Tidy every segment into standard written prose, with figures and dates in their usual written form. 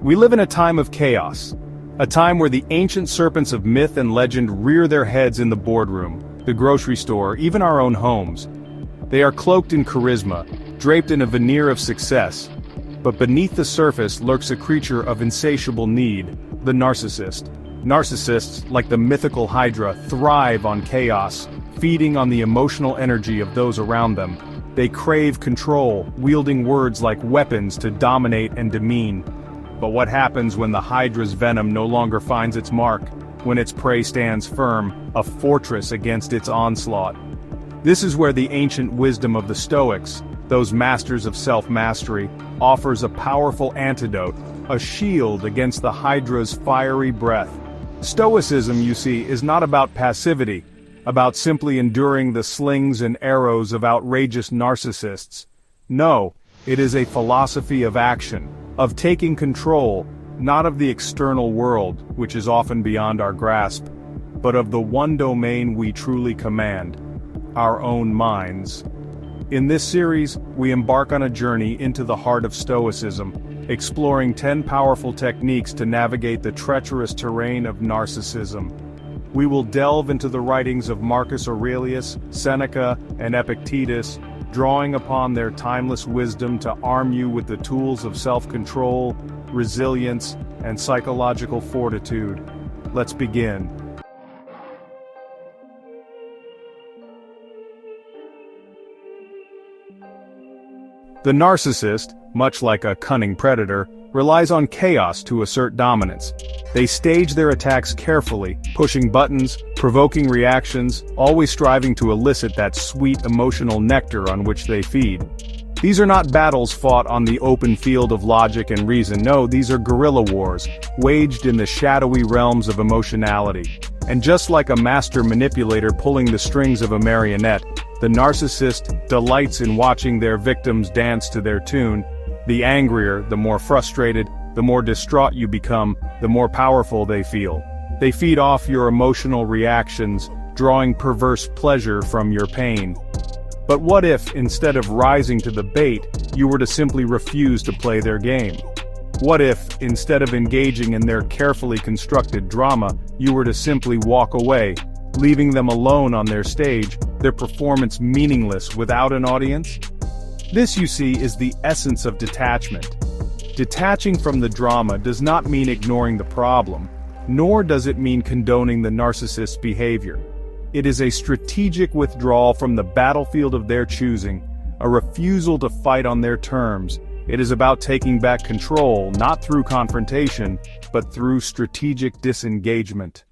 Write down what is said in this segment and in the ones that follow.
We live in a time of chaos. A time where the ancient serpents of myth and legend rear their heads in the boardroom, the grocery store, even our own homes. They are cloaked in charisma, draped in a veneer of success. But beneath the surface lurks a creature of insatiable need, the narcissist. Narcissists, like the mythical Hydra, thrive on chaos, feeding on the emotional energy of those around them. They crave control, wielding words like weapons to dominate and demean. But what happens when the Hydra's venom no longer finds its mark, when its prey stands firm, a fortress against its onslaught? This is where the ancient wisdom of the Stoics, those masters of self-mastery, offers a powerful antidote, a shield against the Hydra's fiery breath. Stoicism, you see, is not about passivity, about simply enduring the slings and arrows of outrageous narcissists. No, it is a philosophy of action, of taking control, not of the external world, which is often beyond our grasp, but of the one domain we truly command, our own minds. In this series, we embark on a journey into the heart of Stoicism, exploring 10 powerful techniques to navigate the treacherous terrain of narcissism. We will delve into the writings of Marcus Aurelius, Seneca, and Epictetus, drawing upon their timeless wisdom to arm you with the tools of self-control, resilience, and psychological fortitude. Let's begin. The narcissist, much like a cunning predator, relies on chaos to assert dominance. They stage their attacks carefully, pushing buttons, provoking reactions, always striving to elicit that sweet emotional nectar on which they feed. These are not battles fought on the open field of logic and reason. No, these are guerrilla wars, waged in the shadowy realms of emotionality. And just like a master manipulator pulling the strings of a marionette, the narcissist delights in watching their victims dance to their tune. The angrier, the more frustrated, the more distraught you become, the more powerful they feel. They feed off your emotional reactions, drawing perverse pleasure from your pain. But what if, instead of rising to the bait, you were to simply refuse to play their game? What if, instead of engaging in their carefully constructed drama, you were to simply walk away, leaving them alone on their stage, their performance meaningless without an audience? This, you see, is the essence of detachment. Detaching from the drama does not mean ignoring the problem, nor does it mean condoning the narcissist's behavior. It is a strategic withdrawal from the battlefield of their choosing, a refusal to fight on their terms. It is about taking back control, not through confrontation, but through strategic disengagement.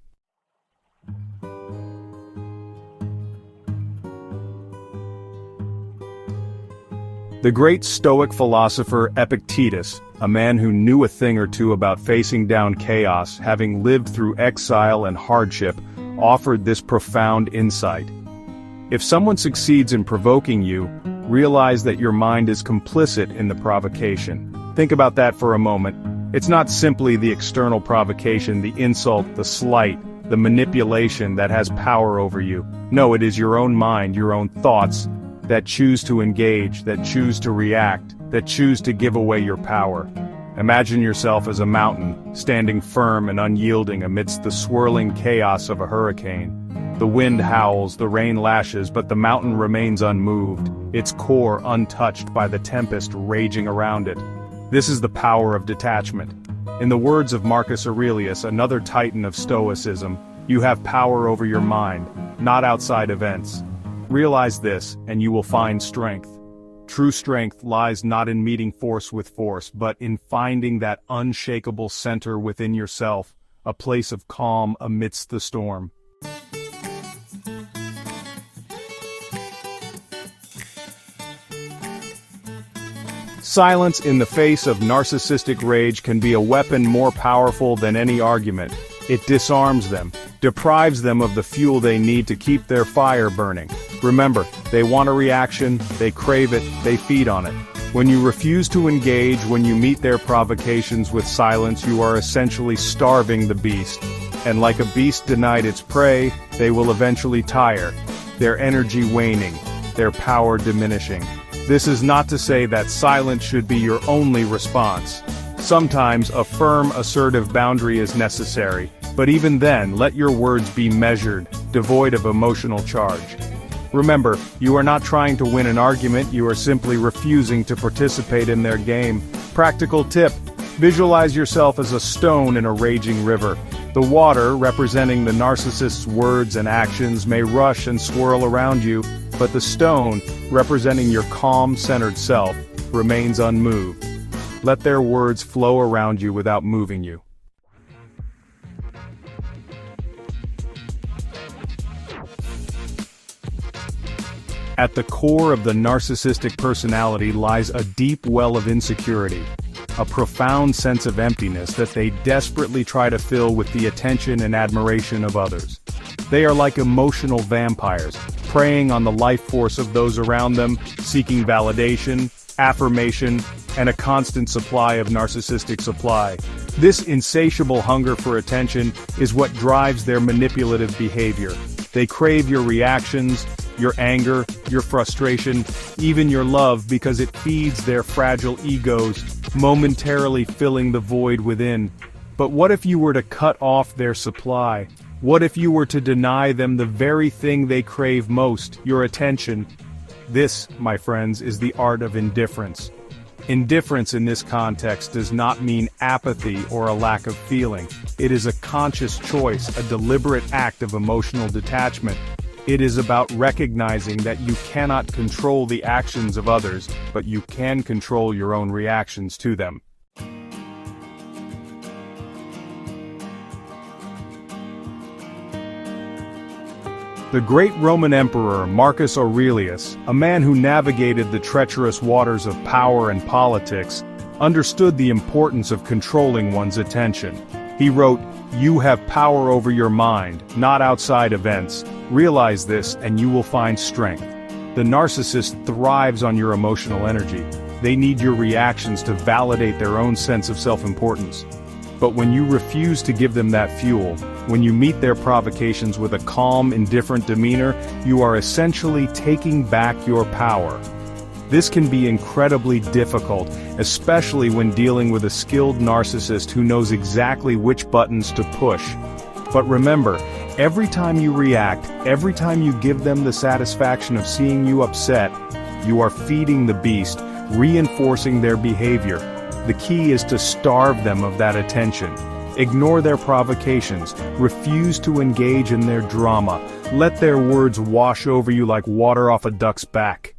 The great Stoic philosopher Epictetus, a man who knew a thing or two about facing down chaos, having lived through exile and hardship, offered this profound insight. If someone succeeds in provoking you, realize that your mind is complicit in the provocation. Think about that for a moment. It's not simply the external provocation, the insult, the slight, the manipulation that has power over you. No, it is your own mind, your own thoughts, that choose to engage, that choose to react, that choose to give away your power. Imagine yourself as a mountain, standing firm and unyielding amidst the swirling chaos of a hurricane. The wind howls, the rain lashes, but the mountain remains unmoved, its core untouched by the tempest raging around it. This is the power of detachment. In the words of Marcus Aurelius, another titan of Stoicism, you have power over your mind, not outside events. Realize this, and you will find strength. True strength lies not in meeting force with force, but in finding that unshakable center within yourself, a place of calm amidst the storm. Silence in the face of narcissistic rage can be a weapon more powerful than any argument. It disarms them, deprives them of the fuel they need to keep their fire burning. Remember, they want a reaction, they crave it, they feed on it. When you refuse to engage, when you meet their provocations with silence, you are essentially starving the beast. And like a beast denied its prey, they will eventually tire, their energy waning, their power diminishing. This is not to say that silence should be your only response. Sometimes a firm, assertive boundary is necessary, but even then, let your words be measured, devoid of emotional charge. Remember, you are not trying to win an argument, you are simply refusing to participate in their game. Practical tip: visualize yourself as a stone in a raging river. The water, representing the narcissist's words and actions, may rush and swirl around you, but the stone, representing your calm, centered self, remains unmoved. Let their words flow around you without moving you. At the core of the narcissistic personality lies a deep well of insecurity, a profound sense of emptiness that they desperately try to fill with the attention and admiration of others. They are like emotional vampires, preying on the life force of those around them, seeking validation, affirmation, and a constant supply of narcissistic supply. This insatiable hunger for attention is what drives their manipulative behavior. They crave your reactions, your anger, your frustration, even your love, because it feeds their fragile egos, momentarily filling the void within. But what if you were to cut off their supply? What if you were to deny them the very thing they crave most, your attention? This, my friends, is the art of indifference. Indifference in this context does not mean apathy or a lack of feeling. It is a conscious choice, a deliberate act of emotional detachment. It is about recognizing that you cannot control the actions of others, but you can control your own reactions to them. The great Roman emperor Marcus Aurelius, a man who navigated the treacherous waters of power and politics, understood the importance of controlling one's attention. He wrote, "You have power over your mind, not outside events. Realize this and you will find strength." The narcissist thrives on your emotional energy. They need your reactions to validate their own sense of self-importance. But when you refuse to give them that fuel, when you meet their provocations with a calm, indifferent demeanor, you are essentially taking back your power. This can be incredibly difficult, especially when dealing with a skilled narcissist who knows exactly which buttons to push. But remember, every time you react, every time you give them the satisfaction of seeing you upset, you are feeding the beast, reinforcing their behavior. The key is to starve them of that attention. Ignore their provocations, refuse to engage in their drama, let their words wash over you like water off a duck's back.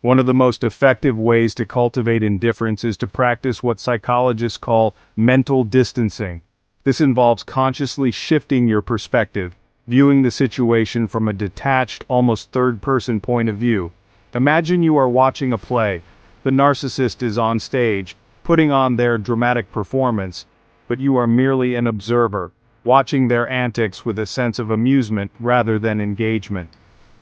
One of the most effective ways to cultivate indifference is to practice what psychologists call mental distancing. This involves consciously shifting your perspective, viewing the situation from a detached, almost third-person point of view. Imagine you are watching a play. The narcissist is on stage, putting on their dramatic performance, but you are merely an observer, watching their antics with a sense of amusement rather than engagement.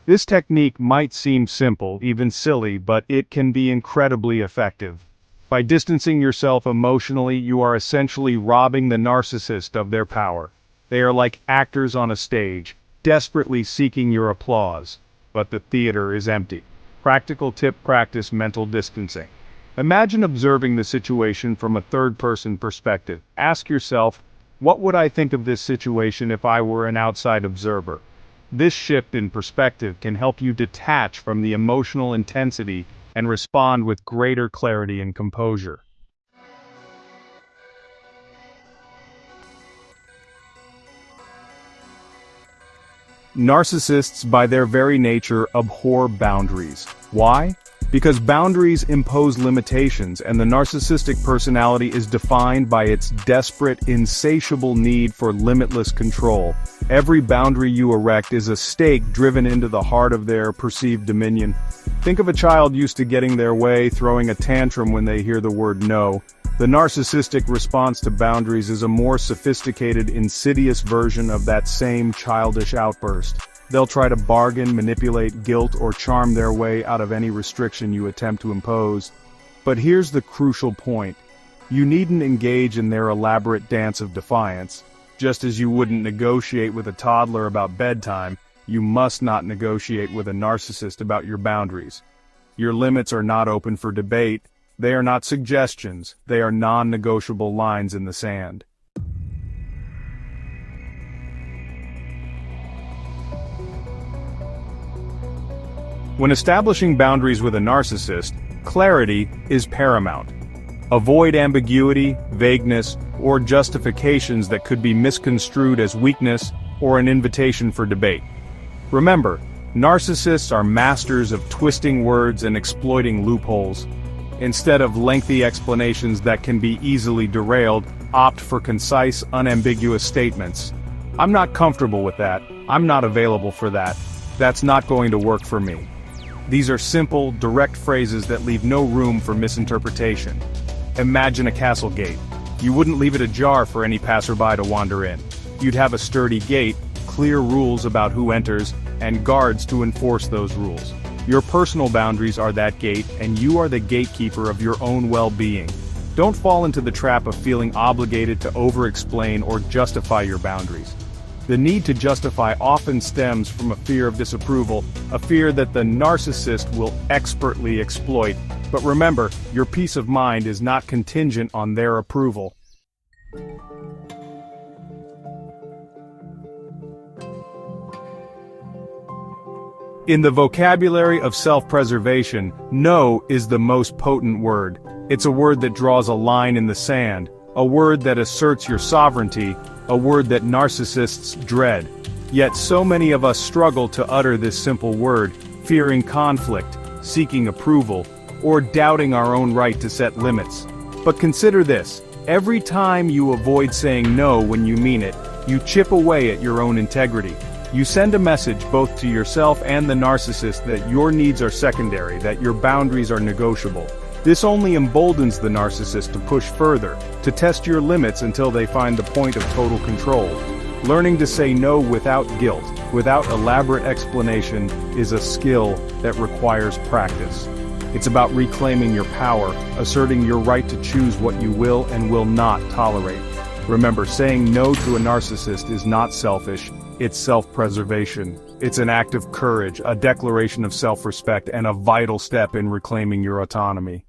This technique might seem simple, even silly, but it can be incredibly effective. By distancing yourself emotionally, you are essentially robbing the narcissist of their power. They are like actors on a stage, desperately seeking your applause, but the theater is empty. Practical tip: practice mental distancing. Imagine observing the situation from a third-person perspective. Ask yourself, what would I think of this situation if I were an outside observer? This shift in perspective can help you detach from the emotional intensity and respond with greater clarity and composure. Narcissists, by their very nature, abhor boundaries. Why? Because boundaries impose limitations, and the narcissistic personality is defined by its desperate, insatiable need for limitless control. Every boundary you erect is a stake driven into the heart of their perceived dominion. Think of a child used to getting their way, throwing a tantrum when they hear the word no. The narcissistic response to boundaries is a more sophisticated, insidious version of that same childish outburst. They'll try to bargain, manipulate, guilt, or charm their way out of any restriction you attempt to impose. But here's the crucial point. You needn't engage in their elaborate dance of defiance. Just as you wouldn't negotiate with a toddler about bedtime, you must not negotiate with a narcissist about your boundaries. Your limits are not open for debate, they are not suggestions, they are non-negotiable lines in the sand. When establishing boundaries with a narcissist, clarity is paramount. Avoid ambiguity, vagueness, or justifications that could be misconstrued as weakness or an invitation for debate. Remember, narcissists are masters of twisting words and exploiting loopholes. Instead of lengthy explanations that can be easily derailed, opt for concise, unambiguous statements. "I'm not comfortable with that. I'm not available for that. That's not going to work for me." These are simple, direct phrases that leave no room for misinterpretation. Imagine a castle gate. You wouldn't leave it ajar for any passerby to wander in. You'd have a sturdy gate, clear rules about who enters, and guards to enforce those rules. Your personal boundaries are that gate, and you are the gatekeeper of your own well-being. Don't fall into the trap of feeling obligated to over-explain or justify your boundaries. The need to justify often stems from a fear of disapproval, a fear that the narcissist will expertly exploit. But remember, your peace of mind is not contingent on their approval. In the vocabulary of self-preservation, no is the most potent word. It's a word that draws a line in the sand, a word that asserts your sovereignty, a word that narcissists dread. Yet so many of us struggle to utter this simple word, fearing conflict, seeking approval, or doubting our own right to set limits. But consider this, every time you avoid saying no when you mean it, you chip away at your own integrity. You send a message both to yourself and the narcissist that your needs are secondary, that your boundaries are negotiable. This only emboldens the narcissist to push further, to test your limits until they find the point of total control. Learning to say no without guilt, without elaborate explanation, is a skill that requires practice. It's about reclaiming your power, asserting your right to choose what you will and will not tolerate. Remember, saying no to a narcissist is not selfish, it's self-preservation. It's an act of courage, a declaration of self-respect, and a vital step in reclaiming your autonomy.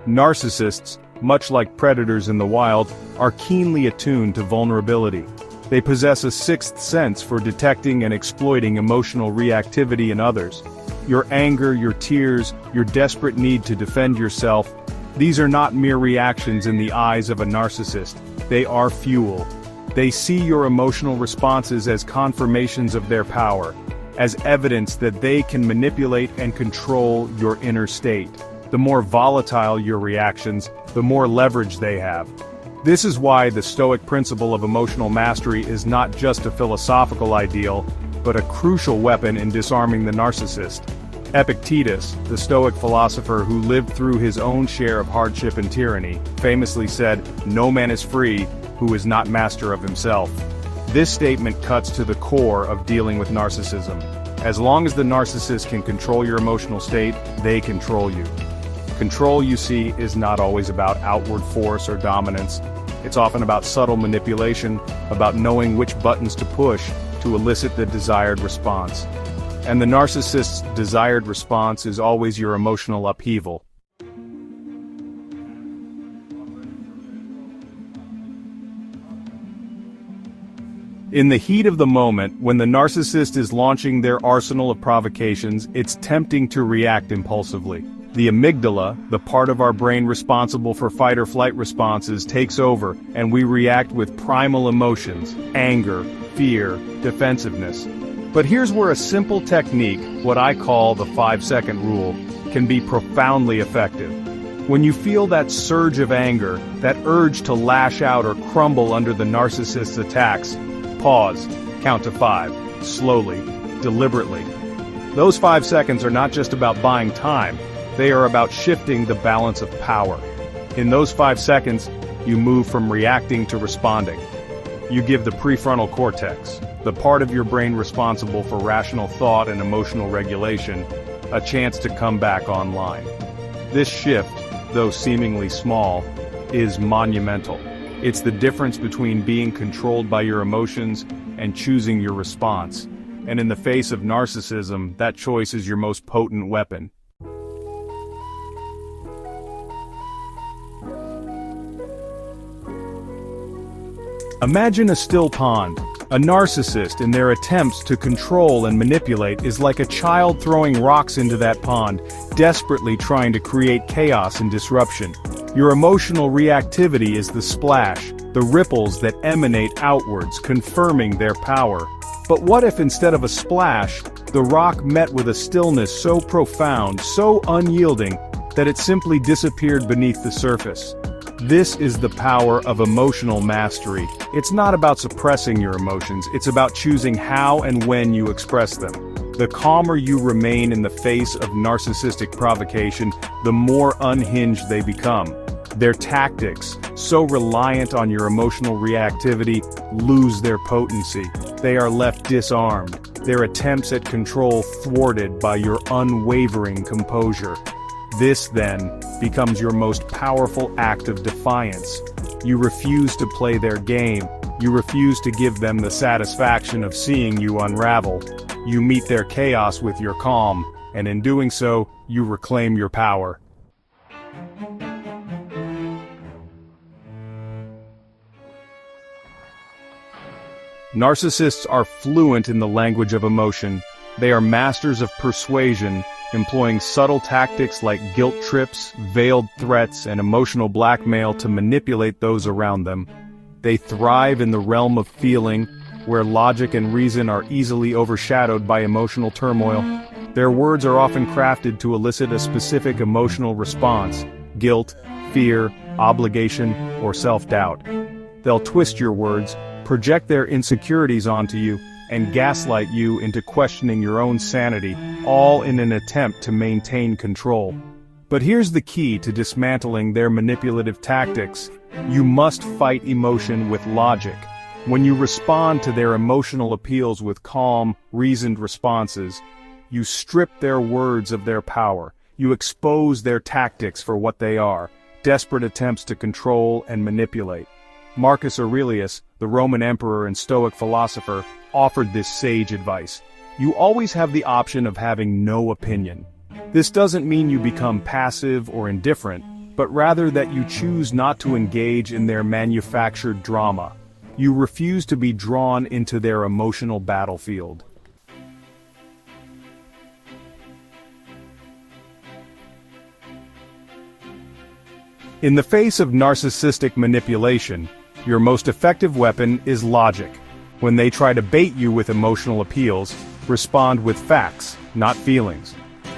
Narcissists, much like predators in the wild, are keenly attuned to vulnerability. They possess a sixth sense for detecting and exploiting emotional reactivity in others. Your anger, your tears, your desperate need to defend yourself, these are not mere reactions in the eyes of a narcissist. They are fuel. They see your emotional responses as confirmations of their power, as evidence that they can manipulate and control your inner state. The more volatile your reactions, the more leverage they have. This is why the Stoic principle of emotional mastery is not just a philosophical ideal, but a crucial weapon in disarming the narcissist. Epictetus, the Stoic philosopher who lived through his own share of hardship and tyranny, famously said, "No man is free who is not master of himself." This statement cuts to the core of dealing with narcissism. As long as the narcissist can control your emotional state, they control you. Control, you see, is not always about outward force or dominance. It's often about subtle manipulation, about knowing which buttons to push to elicit the desired response. And the narcissist's desired response is always your emotional upheaval. In the heat of the moment, when the narcissist is launching their arsenal of provocations, it's tempting to react impulsively. The amygdala, the part of our brain responsible for fight-or-flight responses, takes over, and we react with primal emotions, anger, fear, defensiveness. But here's where a simple technique, what I call the 5-second rule, can be profoundly effective. When you feel that surge of anger, that urge to lash out or crumble under the narcissist's attacks, pause, count to 5, slowly, deliberately. Those 5 seconds are not just about buying time, they are about shifting the balance of power. In those 5 seconds, you move from reacting to responding. You give the prefrontal cortex, the part of your brain responsible for rational thought and emotional regulation, a chance to come back online. This shift, though seemingly small, is monumental. It's the difference between being controlled by your emotions and choosing your response. And in the face of narcissism, that choice is your most potent weapon. Imagine a still pond. A narcissist, in their attempts to control and manipulate, is like a child throwing rocks into that pond, desperately trying to create chaos and disruption. Your emotional reactivity is the splash, the ripples that emanate outwards, confirming their power. But what if instead of a splash, the rock met with a stillness so profound, so unyielding, that it simply disappeared beneath the surface? This is the power of emotional mastery. It's not about suppressing your emotions, it's about choosing how and when you express them. The calmer you remain in the face of narcissistic provocation, the more unhinged they become. Their tactics, so reliant on your emotional reactivity, lose their potency. They are left disarmed, their attempts at control thwarted by your unwavering composure. This, then, becomes your most powerful act of defiance. You refuse to play their game. You refuse to give them the satisfaction of seeing you unravel. You meet their chaos with your calm, and in doing so, you reclaim your power. Narcissists are fluent in the language of emotion. They are masters of persuasion, employing subtle tactics like guilt trips, veiled threats, and emotional blackmail to manipulate those around them. They thrive in the realm of feeling, where logic and reason are easily overshadowed by emotional turmoil. Their words are often crafted to elicit a specific emotional response: guilt, fear, obligation, or self-doubt. They'll twist your words, project their insecurities onto you, and gaslight you into questioning your own sanity, all in an attempt to maintain control. But here's the key to dismantling their manipulative tactics. You must fight emotion with logic. When you respond to their emotional appeals with calm, reasoned responses, you strip their words of their power. You expose their tactics for what they are: desperate attempts to control and manipulate. Marcus Aurelius, the Roman emperor and Stoic philosopher, offered this sage advice: you always have the option of having no opinion. This doesn't mean you become passive or indifferent, but rather that you choose not to engage in their manufactured drama. You refuse to be drawn into their emotional battlefield. In the face of narcissistic manipulation, your most effective weapon is logic. When they try to bait you with emotional appeals, respond with facts, not feelings.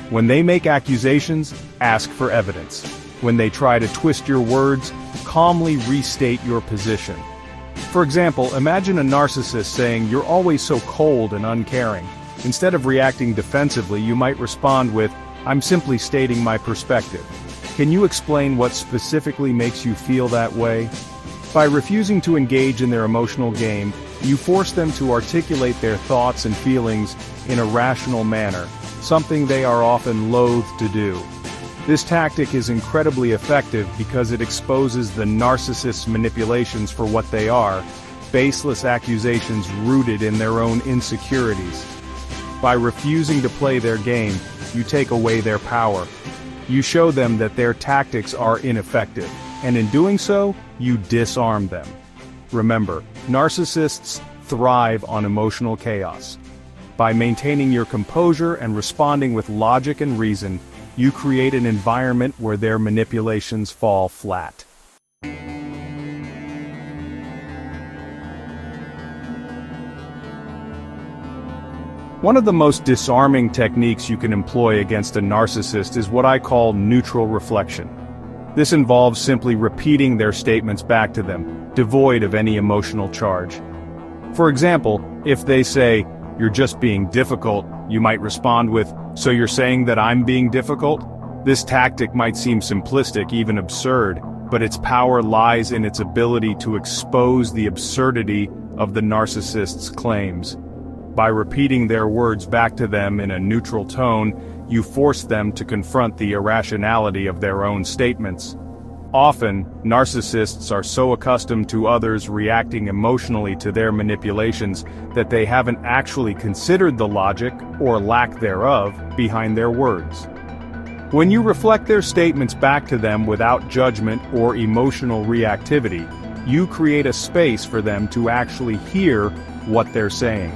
When they make accusations, ask for evidence. When they try to twist your words, calmly restate your position. For example, imagine a narcissist saying, "You're always so cold and uncaring." Instead of reacting defensively, you might respond with, "I'm simply stating my perspective. Can you explain what specifically makes you feel that way?" By refusing to engage in their emotional game, you force them to articulate their thoughts and feelings in a rational manner, something they are often loath to do. This tactic is incredibly effective because it exposes the narcissist's manipulations for what they are: baseless accusations rooted in their own insecurities. By refusing to play their game, you take away their power. You show them that their tactics are ineffective, and in doing so, you disarm them. Remember, narcissists thrive on emotional chaos. By maintaining your composure and responding with logic and reason, you create an environment where their manipulations fall flat. One of the most disarming techniques you can employ against a narcissist is what I call neutral reflection. This involves simply repeating their statements back to them, devoid of any emotional charge. For example, if they say, "You're just being difficult," you might respond with, "So you're saying that I'm being difficult?" This tactic might seem simplistic, even absurd, but its power lies in its ability to expose the absurdity of the narcissist's claims. By repeating their words back to them in a neutral tone, you force them to confront the irrationality of their own statements. Often, narcissists are so accustomed to others reacting emotionally to their manipulations that they haven't actually considered the logic, or lack thereof, behind their words. When you reflect their statements back to them without judgment or emotional reactivity, you create a space for them to actually hear what they're saying.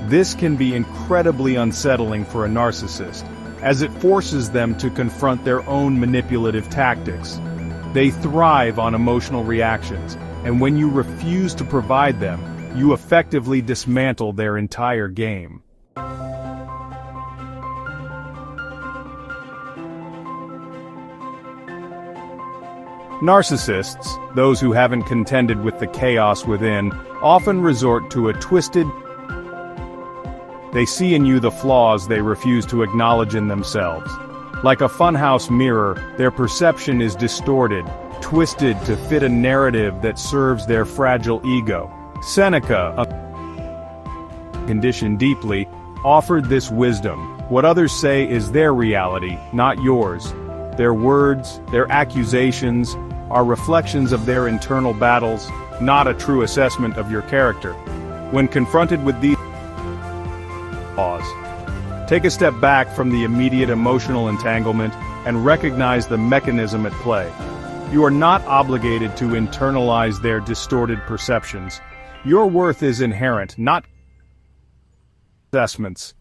This can be incredibly unsettling for a narcissist, as it forces them to confront their own manipulative tactics. They thrive on emotional reactions, and when you refuse to provide them, you effectively dismantle their entire game. Narcissists, those who haven't contended with the chaos within, often resort to a twisted. They see in you the flaws they refuse to acknowledge in themselves. Like a funhouse mirror, their perception is distorted, twisted to fit a narrative that serves their fragile ego. Seneca, a conditioned deeply, offered this wisdom: what others say is their reality, not yours. Their words, their accusations, are reflections of their internal battles, not a true assessment of your character. When confronted with these, pause. Take a step back from the immediate emotional entanglement and recognize the mechanism at play. You are not obligated to internalize their distorted perceptions. Your worth is inherent, not assessments.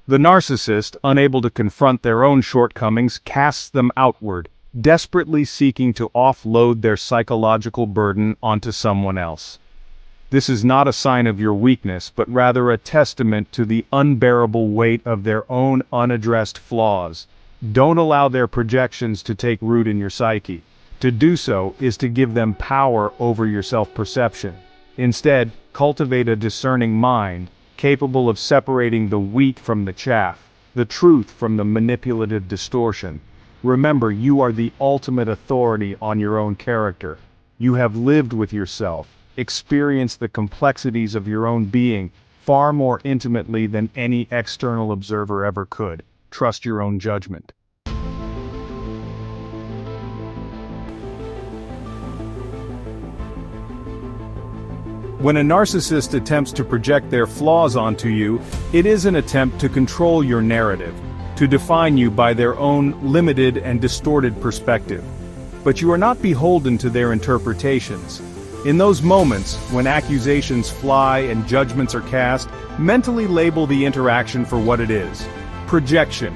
The narcissist, unable to confront their own shortcomings, casts them outward, desperately seeking to offload their psychological burden onto someone else. This is not a sign of your weakness, but rather a testament to the unbearable weight of their own unaddressed flaws. Don't allow their projections to take root in your psyche. To do so is to give them power over your self-perception. Instead, cultivate a discerning mind, capable of separating the wheat from the chaff, the truth from the manipulative distortion. Remember, you are the ultimate authority on your own character. You have lived with yourself, experienced the complexities of your own being far more intimately than any external observer ever could. Trust your own judgment. When a narcissist attempts to project their flaws onto you, it is an attempt to control your narrative, to define you by their own limited and distorted perspective. But you are not beholden to their interpretations. In those moments, when accusations fly and judgments are cast, mentally label the interaction for what it is: projection.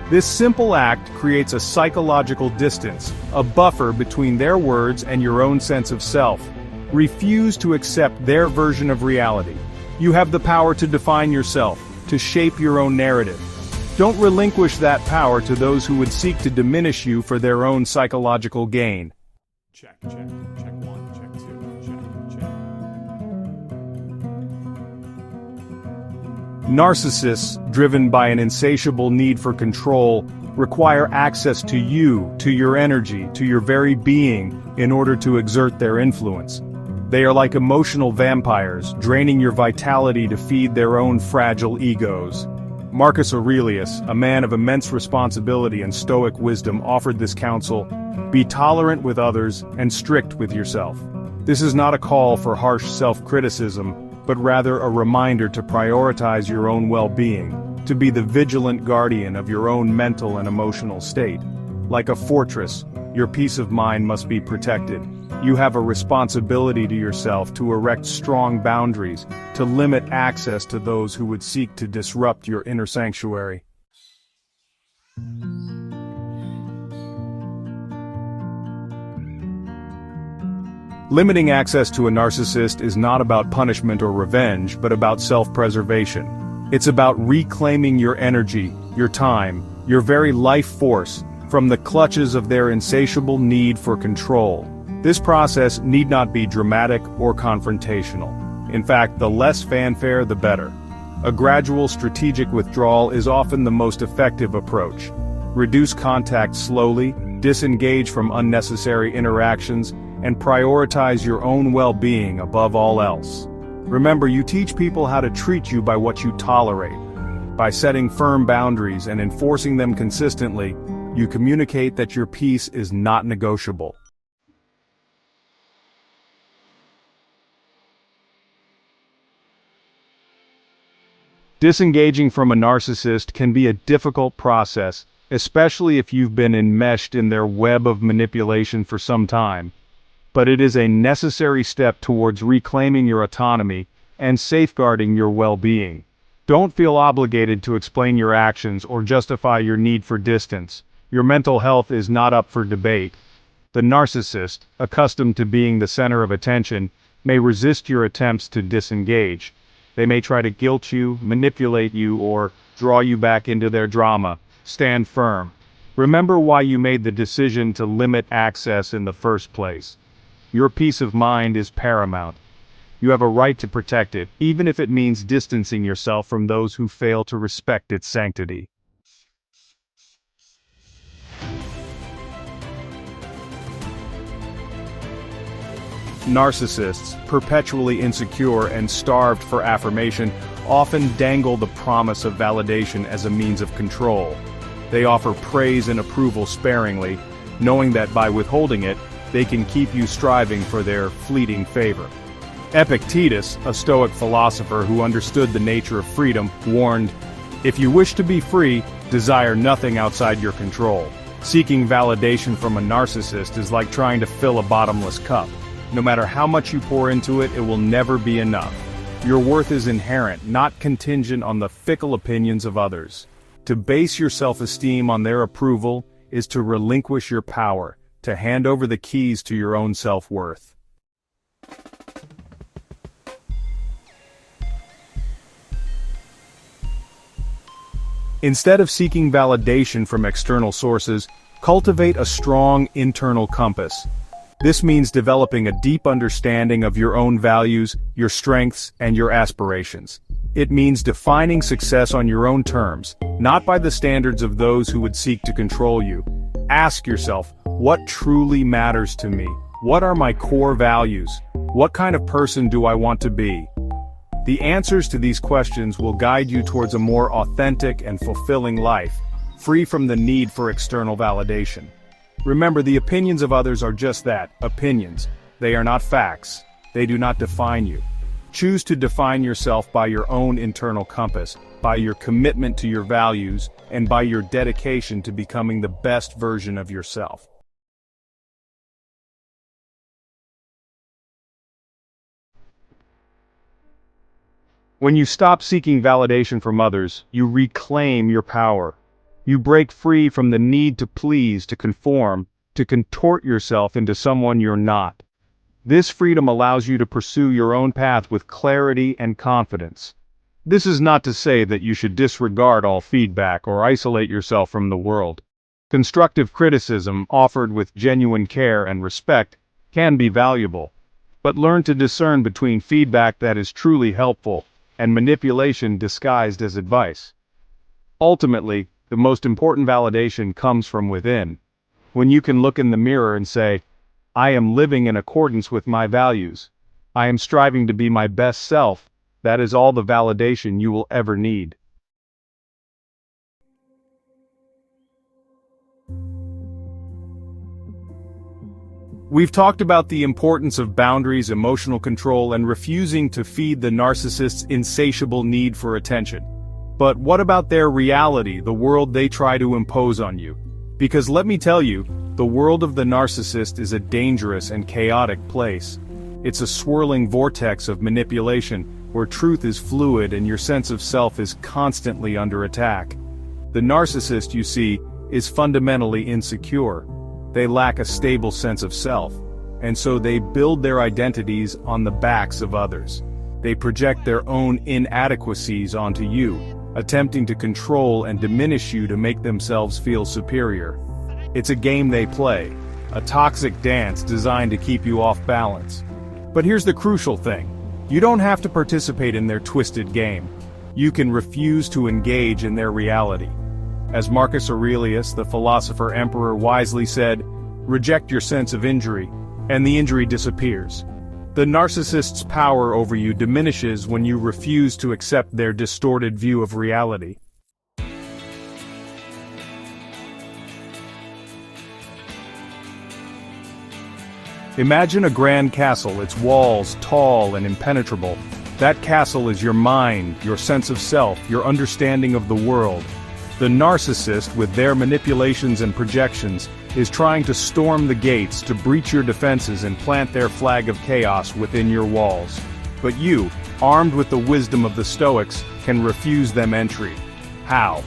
This simple act creates a psychological distance, a buffer between their words and your own sense of self. Refuse to accept their version of reality. You have the power to define yourself, to shape your own narrative. Don't relinquish that power to those who would seek to diminish you for their own psychological gain. Check one, check two, check. Narcissists, driven by an insatiable need for control, require access to you, to your energy, to your very being, in order to exert their influence. They are like emotional vampires, draining your vitality to feed their own fragile egos. Marcus Aurelius, a man of immense responsibility and Stoic wisdom, offered this counsel: be tolerant with others and strict with yourself. This is not a call for harsh self-criticism, but rather a reminder to prioritize your own well-being, to be the vigilant guardian of your own mental and emotional state. Like a fortress, your peace of mind must be protected. You have a responsibility to yourself to erect strong boundaries, to limit access to those who would seek to disrupt your inner sanctuary. Limiting access to a narcissist is not about punishment or revenge, but about self-preservation. It's about reclaiming your energy, your time, your very life force, from the clutches of their insatiable need for control. This process need not be dramatic or confrontational. In fact, the less fanfare, the better. A gradual strategic withdrawal is often the most effective approach. Reduce contact slowly, disengage from unnecessary interactions, and prioritize your own well-being above all else. Remember, you teach people how to treat you by what you tolerate. By setting firm boundaries and enforcing them consistently, you communicate that your peace is not negotiable. Disengaging from a narcissist can be a difficult process, especially if you've been enmeshed in their web of manipulation for some time. But it is a necessary step towards reclaiming your autonomy and safeguarding your well-being. Don't feel obligated to explain your actions or justify your need for distance. Your mental health is not up for debate. The narcissist, accustomed to being the center of attention, may resist your attempts to disengage. They may try to guilt you, manipulate you, or draw you back into their drama. Stand firm. Remember why you made the decision to limit access in the first place. Your peace of mind is paramount. You have a right to protect it, even if it means distancing yourself from those who fail to respect its sanctity. Narcissists, perpetually insecure and starved for affirmation, often dangle the promise of validation as a means of control. They offer praise and approval sparingly, knowing that by withholding it, they can keep you striving for their fleeting favor. Epictetus, a Stoic philosopher who understood the nature of freedom, warned, "If you wish to be free, desire nothing outside your control." Seeking validation from a narcissist is like trying to fill a bottomless cup. No matter how much you pour into it, it will never be enough. Your worth is inherent, not contingent on the fickle opinions of others. To base your self-esteem on their approval is to relinquish your power, to hand over the keys to your own self-worth. Instead of seeking validation from external sources, cultivate a strong internal compass. This means developing a deep understanding of your own values, your strengths, and your aspirations. It means defining success on your own terms, not by the standards of those who would seek to control you. Ask yourself, what truly matters to me? What are my core values? What kind of person do I want to be? The answers to these questions will guide you towards a more authentic and fulfilling life, free from the need for external validation. Remember, the opinions of others are just that, opinions. They are not facts. They do not define you. Choose to define yourself by your own internal compass, by your commitment to your values, and by your dedication to becoming the best version of yourself. When you stop seeking validation from others, you reclaim your power. You break free from the need to please, to conform, to contort yourself into someone you're not. This freedom allows you to pursue your own path with clarity and confidence. This is not to say that you should disregard all feedback or isolate yourself from the world. Constructive criticism, offered with genuine care and respect, can be valuable. But learn to discern between feedback that is truly helpful and manipulation disguised as advice. Ultimately, the most important validation comes from within. When you can look in the mirror and say, "I am living in accordance with my values. I am striving to be my best self," that is all the validation you will ever need. We've talked about the importance of boundaries, emotional control, and refusing to feed the narcissist's insatiable need for attention. But what about their reality, the world they try to impose on you? Because let me tell you, the world of the narcissist is a dangerous and chaotic place. It's a swirling vortex of manipulation, where truth is fluid and your sense of self is constantly under attack. The narcissist, you see, is fundamentally insecure. They lack a stable sense of self, and so they build their identities on the backs of others. They project their own inadequacies onto you, attempting to control and diminish you to make themselves feel superior. It's a game they play, a toxic dance designed to keep you off balance. But here's the crucial thing. You don't have to participate in their twisted game. You can refuse to engage in their reality. As Marcus Aurelius, the philosopher emperor, wisely said, "Reject your sense of injury, and the injury disappears." The narcissist's power over you diminishes when you refuse to accept their distorted view of reality. Imagine a grand castle, its walls tall and impenetrable. That castle is your mind, your sense of self, your understanding of the world. The narcissist, with their manipulations and projections, is trying to storm the gates, to breach your defenses and plant their flag of chaos within your walls. But you, armed with the wisdom of the Stoics, can refuse them entry. How?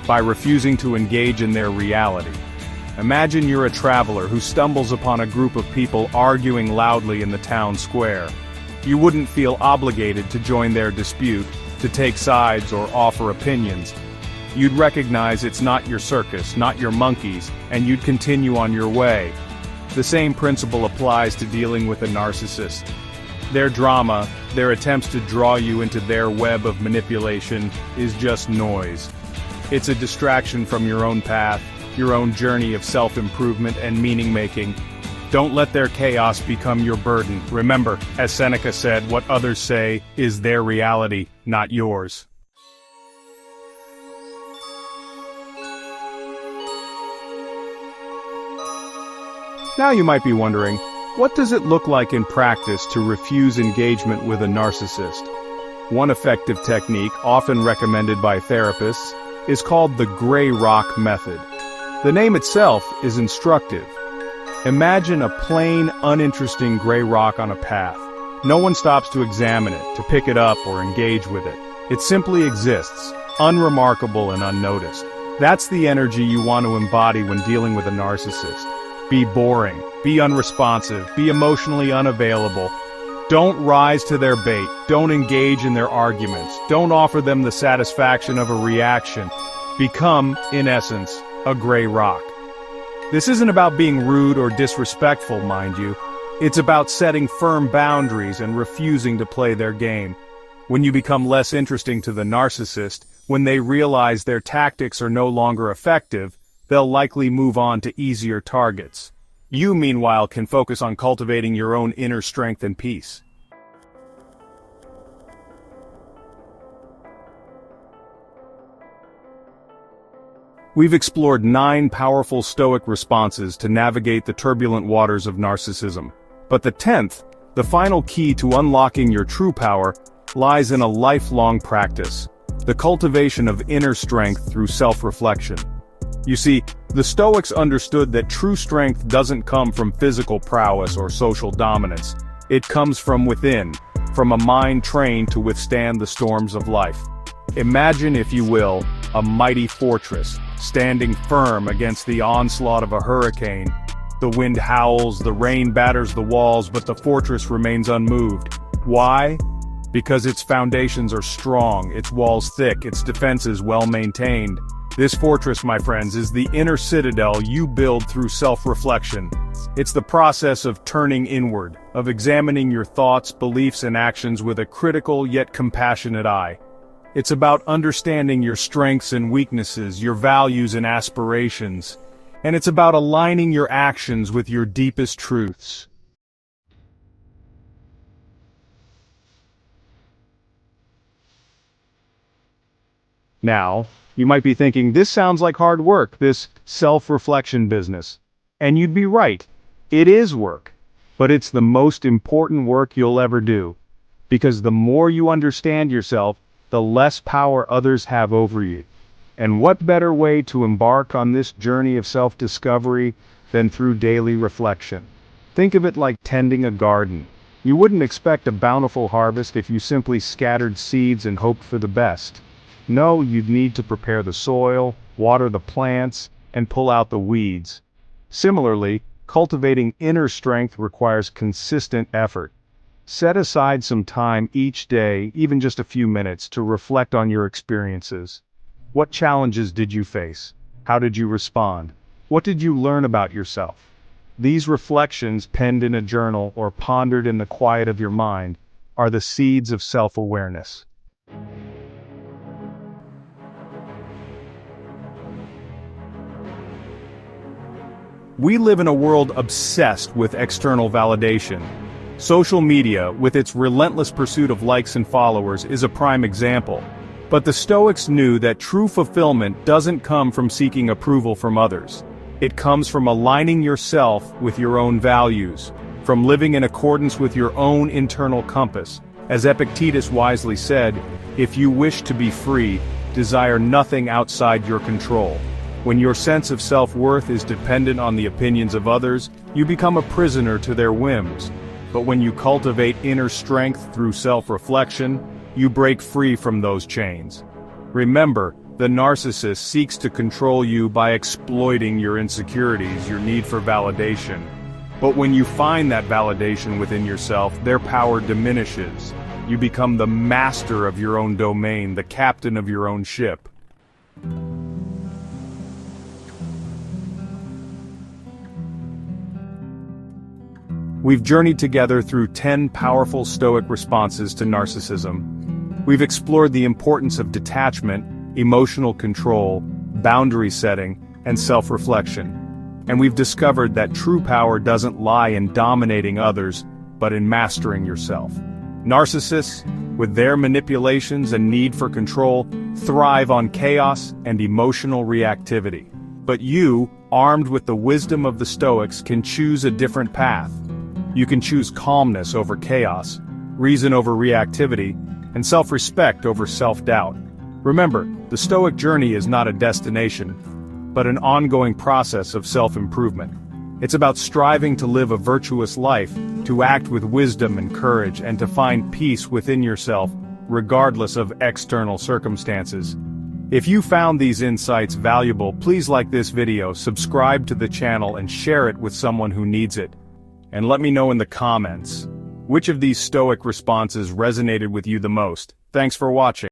By refusing to engage in their reality. Imagine you're a traveler who stumbles upon a group of people arguing loudly in the town square. You wouldn't feel obligated to join their dispute, to take sides or offer opinions. You'd recognize it's not your circus, not your monkeys, and you'd continue on your way. The same principle applies to dealing with a narcissist. Their drama, their attempts to draw you into their web of manipulation, is just noise. It's a distraction from your own path, your own journey of self-improvement and meaning-making. Don't let their chaos become your burden. Remember, as Seneca said, what others say is their reality, not yours. Now you might be wondering, what does it look like in practice to refuse engagement with a narcissist? One effective technique, often recommended by therapists, is called the gray rock method. The name itself is instructive. Imagine a plain, uninteresting gray rock on a path. No one stops to examine it, to pick it up or engage with it. It simply exists, unremarkable and unnoticed. That's the energy you want to embody when dealing with a narcissist. Be boring, be unresponsive, be emotionally unavailable. Don't rise to their bait, don't engage in their arguments, don't offer them the satisfaction of a reaction. Become, in essence, a gray rock. This isn't about being rude or disrespectful, mind you. It's about setting firm boundaries and refusing to play their game. When you become less interesting to the narcissist, when they realize their tactics are no longer effective, they'll likely move on to easier targets. You, meanwhile, can focus on cultivating your own inner strength and peace. We've explored 9 powerful Stoic responses to navigate the turbulent waters of narcissism. But the 10th, the final key to unlocking your true power, lies in a lifelong practice: the cultivation of inner strength through self-reflection. You see, the Stoics understood that true strength doesn't come from physical prowess or social dominance. It comes from within, from a mind trained to withstand the storms of life. Imagine, if you will, a mighty fortress, standing firm against the onslaught of a hurricane. The wind howls, the rain batters the walls, but the fortress remains unmoved. Why? Because its foundations are strong, its walls thick, its defenses well maintained. This fortress, my friends, is the inner citadel you build through self-reflection. It's the process of turning inward, of examining your thoughts, beliefs, and actions with a critical yet compassionate eye. It's about understanding your strengths and weaknesses, your values and aspirations. And it's about aligning your actions with your deepest truths. Now, you might be thinking, this sounds like hard work, this self-reflection business. And you'd be right. It is work. But it's the most important work you'll ever do. Because the more you understand yourself, the less power others have over you. And what better way to embark on this journey of self-discovery than through daily reflection? Think of it like tending a garden. You wouldn't expect a bountiful harvest if you simply scattered seeds and hoped for the best. No, you'd need to prepare the soil, water the plants, and pull out the weeds. Similarly, cultivating inner strength requires consistent effort. Set aside some time each day, even just a few minutes, to reflect on your experiences. What challenges did you face? How did you respond? What did you learn about yourself? These reflections, penned in a journal or pondered in the quiet of your mind, are the seeds of self-awareness. We live in a world obsessed with external validation. Social media, with its relentless pursuit of likes and followers, is a prime example. But the Stoics knew that true fulfillment doesn't come from seeking approval from others. It comes from aligning yourself with your own values, from living in accordance with your own internal compass. As Epictetus wisely said, if you wish to be free, desire nothing outside your control. When your sense of self-worth is dependent on the opinions of others, you become a prisoner to their whims. But when you cultivate inner strength through self-reflection, you break free from those chains. Remember, the narcissist seeks to control you by exploiting your insecurities, your need for validation. But when you find that validation within yourself, their power diminishes. You become the master of your own domain, the captain of your own ship. We've journeyed together through 10 powerful Stoic responses to narcissism. We've explored the importance of detachment, emotional control, boundary setting, and self-reflection. And we've discovered that true power doesn't lie in dominating others, but in mastering yourself. Narcissists, with their manipulations and need for control, thrive on chaos and emotional reactivity. But you, armed with the wisdom of the Stoics, can choose a different path. You can choose calmness over chaos, reason over reactivity, and self-respect over self-doubt. Remember, the Stoic journey is not a destination, but an ongoing process of self-improvement. It's about striving to live a virtuous life, to act with wisdom and courage, and to find peace within yourself, regardless of external circumstances. If you found these insights valuable, please like this video, subscribe to the channel, and share it with someone who needs it. And let me know in the comments, which of these Stoic responses resonated with you the most. Thanks for watching.